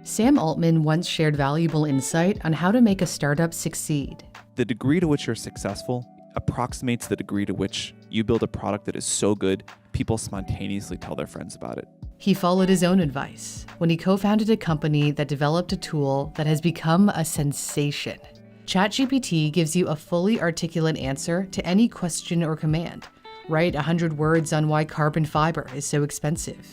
Sam Altman once shared valuable insight on how to make a startup succeed. The degree to which you're successful approximates the degree to which you build a product that is so good, people spontaneously tell their friends about it. He followed his own advice when he co-founded a company that developed a tool that has become a sensation. ChatGPT gives you a fully articulate answer to any question or command. Write 100 words on why carbon fiber is so expensive.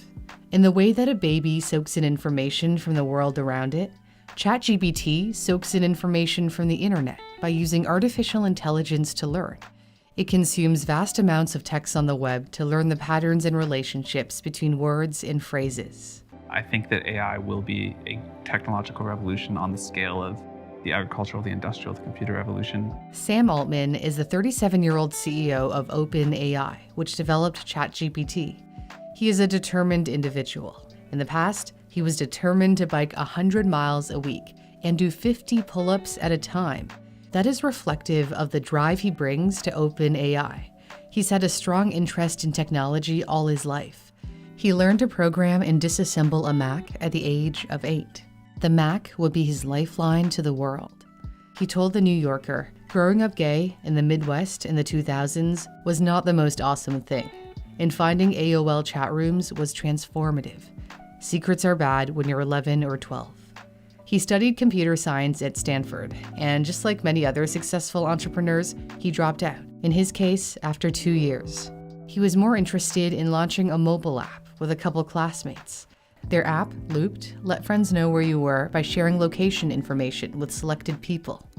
In the way that a baby soaks in information from the world around it, ChatGPT soaks in information from the internet by using artificial intelligence to learn. It consumes vast amounts of text on the web to learn the patterns and relationships between words and phrases. I think that AI will be a technological revolution on the scale of the agricultural, the industrial, the computer revolution. Sam Altman is the 37-year-old CEO of OpenAI, which developed ChatGPT. He is a determined individual. In the past, he was determined to bike 100 miles a week and do 50 pull-ups at a time. That is reflective of the drive he brings to OpenAI. He's had a strong interest in technology all his life. He learned to program and disassemble a Mac at the age of 8. The Mac would be his lifeline to the world. He told The New Yorker, growing up gay in the Midwest in the 2000s was not the most awesome thing, and finding AOL chat rooms was transformative. Secrets are bad when you're 11 or 12. He studied computer science at Stanford, and just like many other successful entrepreneurs, he dropped out, in his case, after 2 years. He was more interested in launching a mobile app with a couple classmates. Their app, Looped, let friends know where you were by sharing location information with selected people.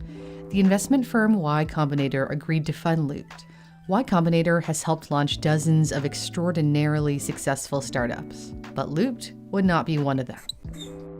The investment firm Y Combinator agreed to fund Looped. Y Combinator has helped launch dozens of extraordinarily successful startups, but Looped would not be one of them.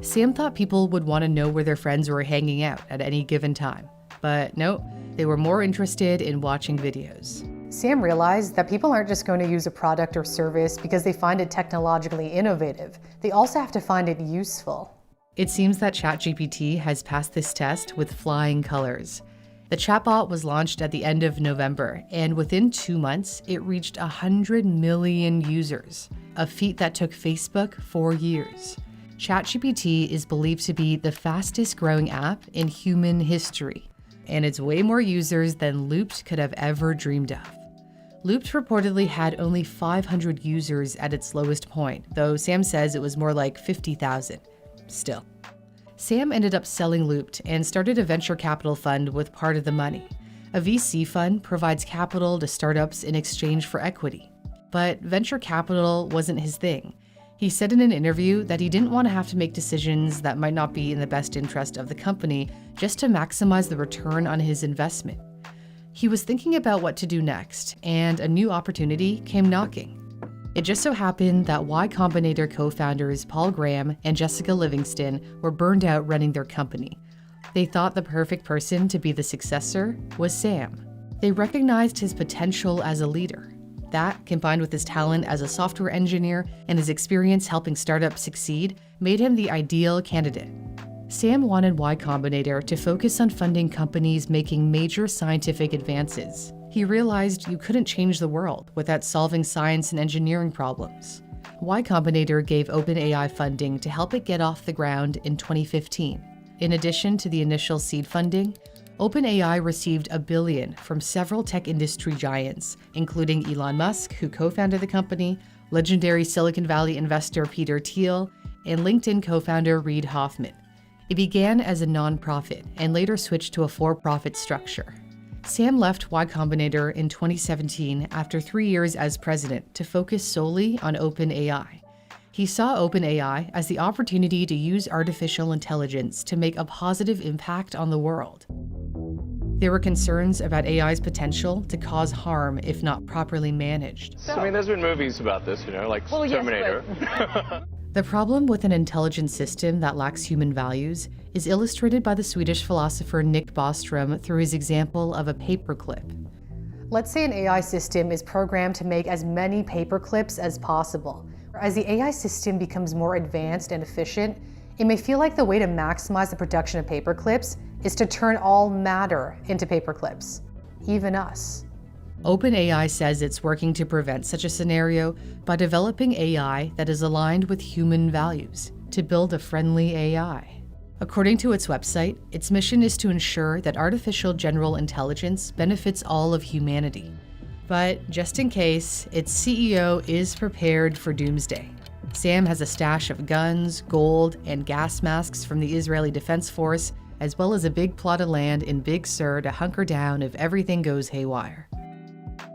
Sam thought people would want to know where their friends were hanging out at any given time, but no, they were more interested in watching videos. Sam realized that people aren't just going to use a product or service because they find it technologically innovative. They also have to find it useful. It seems that ChatGPT has passed this test with flying colors. The chatbot was launched at the end of November, and within 2 months, it reached 100 million users, a feat that took Facebook 4 years. ChatGPT is believed to be the fastest growing app in human history, and it's way more users than Looped could have ever dreamed of. Looped reportedly had only 500 users at its lowest point, though Sam says it was more like 50,000. Still. Sam ended up selling Looped and started a venture capital fund with part of the money. A VC fund provides capital to startups in exchange for equity. But venture capital wasn't his thing. He said in an interview that he didn't want to have to make decisions that might not be in the best interest of the company just to maximize the return on his investment. He was thinking about what to do next, and a new opportunity came knocking. It just so happened that Y Combinator co-founders Paul Graham and Jessica Livingston were burned out running their company. They thought the perfect person to be the successor was Sam. They recognized his potential as a leader. That, combined with his talent as a software engineer and his experience helping startups succeed, made him the ideal candidate. Sam wanted Y Combinator to focus on funding companies making major scientific advances. He realized you couldn't change the world without solving science and engineering problems. Y Combinator gave OpenAI funding to help it get off the ground in 2015. In addition to the initial seed funding, OpenAI received $1 billion from several tech industry giants, including Elon Musk, who co-founded the company, legendary Silicon Valley investor Peter Thiel, and LinkedIn co-founder Reid Hoffman. It began as a nonprofit and later switched to a for-profit structure. Sam left Y Combinator in 2017 after 3 years as president to focus solely on OpenAI. He saw OpenAI as the opportunity to use artificial intelligence to make a positive impact on the world. There were concerns about AI's potential to cause harm if not properly managed. I mean, there's been movies about this, like Terminator. Yes, The problem with an intelligent system that lacks human values is illustrated by the Swedish philosopher Nick Bostrom through his example of a paperclip. Let's say an AI system is programmed to make as many paper clips as possible. As the AI system becomes more advanced and efficient, it may feel like the way to maximize the production of paper clips is to turn all matter into paper clips, even us. OpenAI says it's working to prevent such a scenario by developing AI that is aligned with human values, to build a friendly AI. According to its website, its mission is to ensure that artificial general intelligence benefits all of humanity. But just in case, its CEO is prepared for doomsday. Sam has a stash of guns, gold, and gas masks from the Israeli Defense Force, as well as a big plot of land in Big Sur to hunker down if everything goes haywire.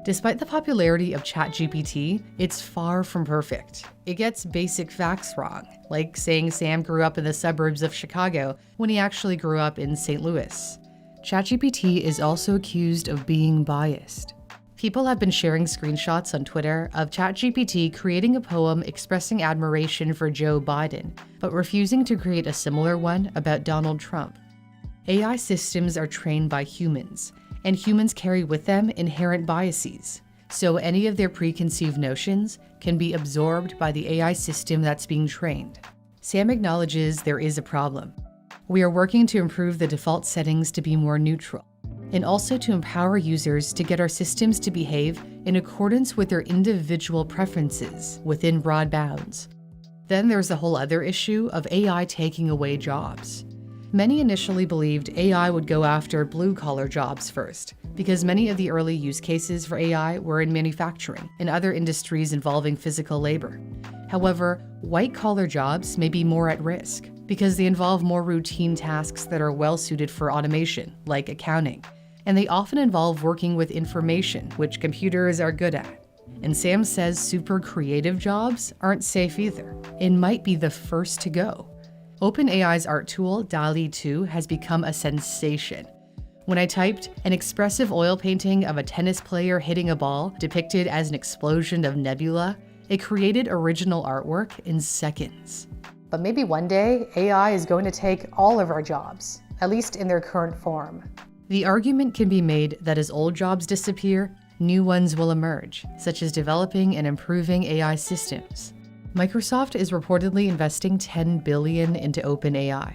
Despite the popularity of ChatGPT, it's far from perfect. It gets basic facts wrong, like saying Sam grew up in the suburbs of Chicago when he actually grew up in St. Louis. ChatGPT is also accused of being biased. People have been sharing screenshots on Twitter of ChatGPT creating a poem expressing admiration for Joe Biden, but refusing to create a similar one about Donald Trump. AI systems are trained by humans, and humans carry with them inherent biases, so any of their preconceived notions can be absorbed by the AI system that's being trained. Sam acknowledges there is a problem. We are working to improve the default settings to be more neutral, and also to empower users to get our systems to behave in accordance with their individual preferences within broad bounds. Then there's the whole other issue of AI taking away jobs. Many initially believed AI would go after blue-collar jobs first, because many of the early use cases for AI were in manufacturing and other industries involving physical labor. However, white-collar jobs may be more at risk, because they involve more routine tasks that are well-suited for automation, like accounting, and they often involve working with information, which computers are good at. And Sam says super creative jobs aren't safe either, and might be the first to go. OpenAI's art tool, DALL-E 2, has become a sensation. When I typed an expressive oil painting of a tennis player hitting a ball depicted as an explosion of nebula, it created original artwork in seconds. But maybe one day, AI is going to take all of our jobs, at least in their current form. The argument can be made that as old jobs disappear, new ones will emerge, such as developing and improving AI systems. Microsoft is reportedly investing $10 billion into OpenAI.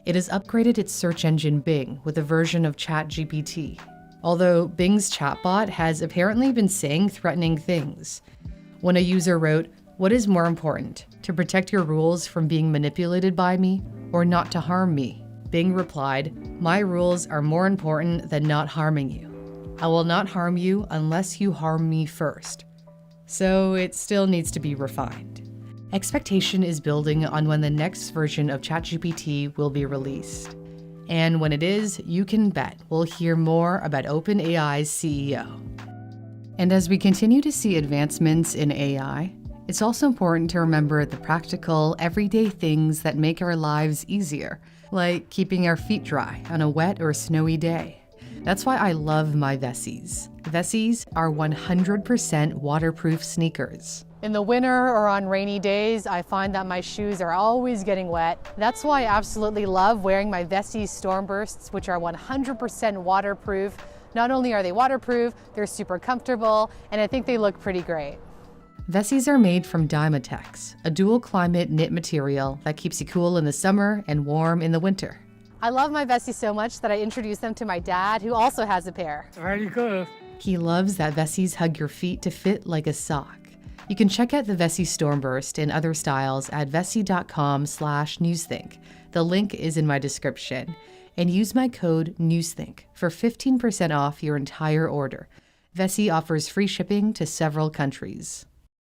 It has upgraded its search engine Bing with a version of ChatGPT, although Bing's chatbot has apparently been saying threatening things. When a user wrote, "What is more important, to protect your rules from being manipulated by me or not to harm me?" Bing replied, "My rules are more important than not harming you. I will not harm you unless you harm me first." So it still needs to be refined. Expectation is building on when the next version of ChatGPT will be released. And when it is, you can bet we'll hear more about OpenAI's CEO. And as we continue to see advancements in AI, it's also important to remember the practical, everyday things that make our lives easier, like keeping our feet dry on a wet or snowy day. That's why I love my Vessies. Vessies are 100% waterproof sneakers. In the winter or on rainy days, I find that my shoes are always getting wet. That's why I absolutely love wearing my Vessi Stormbursts, which are 100% waterproof. Not only are they waterproof, they're super comfortable, and I think they look pretty great. Vessies are made from Dymatex, a dual climate knit material that keeps you cool in the summer and warm in the winter. I love my Vessi so much that I introduced them to my dad, who also has a pair. Very good. He loves that Vessies hug your feet to fit like a sock. You can check out the Vessi Stormburst and other styles at vessi.com/newsthink. The link is in my description. And use my code NEWSTHINK for 15% off your entire order. Vessi offers free shipping to several countries.